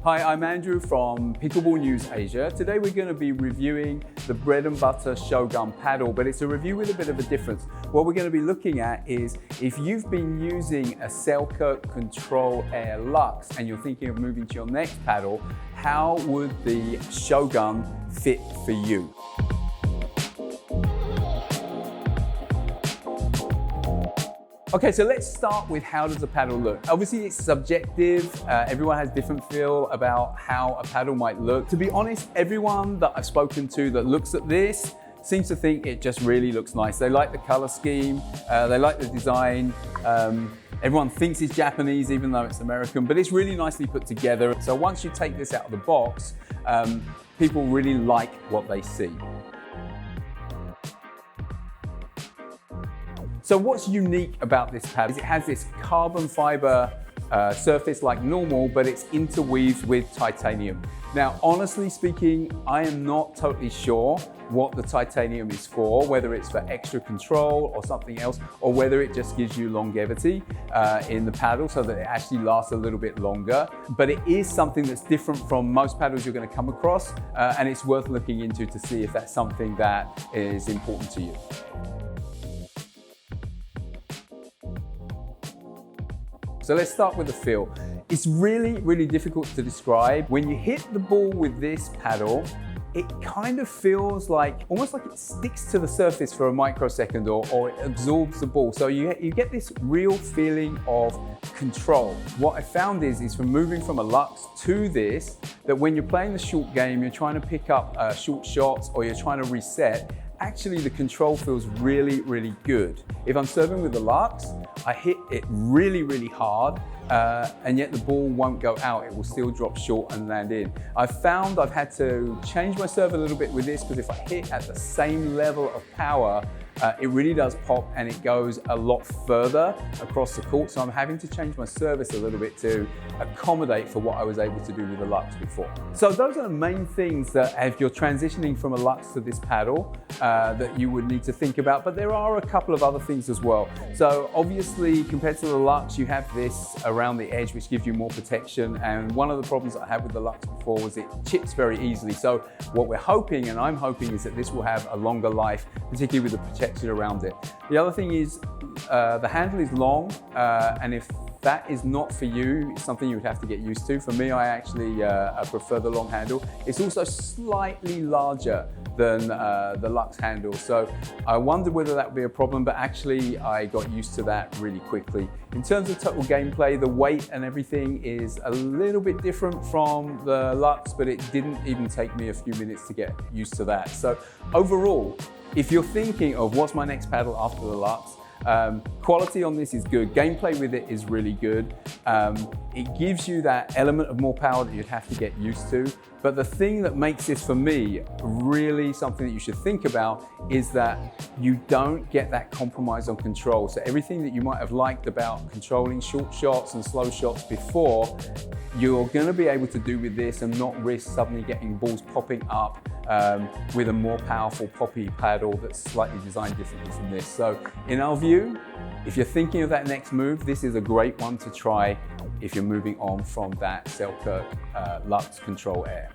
Hi, I'm Andrew from Pickleball News Asia. Today we're going to be reviewing the Bread Butter Shogun paddle, but it's a review with a bit of a difference. What we're going to be looking at is if you've been using a Selkirk Control Air Luxx and you're thinking of moving to your next paddle, how would the Shogun fit for you? Okay, so let's start with how does a paddle look? Obviously it's subjective, everyone has different feel about how a paddle might look. To be honest, everyone that I've spoken to that looks at this seems to think it just really looks nice. They like the color scheme, they like the design. Everyone thinks it's Japanese even though it's American, but it's really nicely put together. So once you take this out of the box, people really like what they see. So what's unique about this paddle is it has this carbon fiber surface like normal, but it's interweaved with titanium. Now, honestly speaking, I am not totally sure what the titanium is for, whether it's for extra control or something else, or whether it just gives you longevity in the paddle so that it actually lasts a little bit longer. But it is something that's different from most paddles you're going to come across, and it's worth looking into to see if that's something that is important to you. So let's start with the feel. It's really, really difficult to describe. When you hit the ball with this paddle, it kind of feels like, almost like it sticks to the surface for a microsecond or it absorbs the ball. So you get this real feeling of control. What I found is from moving from a Luxx to this, that when you're playing the short game, you're trying to pick up short shots or you're trying to reset, actually the control feels really, really good. If I'm serving with the Luxx, I hit it really, really hard, and yet the ball won't go out. It will still drop short and land in. I've found I've had to change my serve a little bit with this because if I hit at the same level of power, it really does pop and it goes a lot further across the court. So I'm having to change my service a little bit to accommodate for what I was able to do with the Luxx before. So those are the main things that if you're transitioning from a Luxx to this paddle, that you would need to think about, but there are a couple of other things as well. So obviously compared to the Luxx, you have this around the edge which gives you more protection, and one of the problems that I had with the Luxx before was it chips very easily. So what we're hoping, and I'm hoping, is that this will have a longer life, particularly with the protection around it. The other thing is the handle is long, and if that is not for you, it's something you would have to get used to. For me, I actually I prefer the long handle. It's also slightly larger than the Luxx handle. So I wondered whether that would be a problem, but actually I got used to that really quickly. In terms of total gameplay, the weight and everything is a little bit different from the Luxx, but it didn't even take me a few minutes to get used to that. So overall, if you're thinking of what's my next paddle after the Luxx, quality on this is good. Gameplay with it is really good. It gives you that element of more power that you'd have to get used to. But the thing that makes this, for me, really something that you should think about is that you don't get that compromise on control. So everything that you might have liked about controlling short shots and slow shots before, you're going to be able to do with this and not risk suddenly getting balls popping up with a more powerful poppy paddle that's slightly designed differently from this. So in our view, if you're thinking of that next move, this is a great one to try if you're moving on from that Selkirk Luxx Control Air.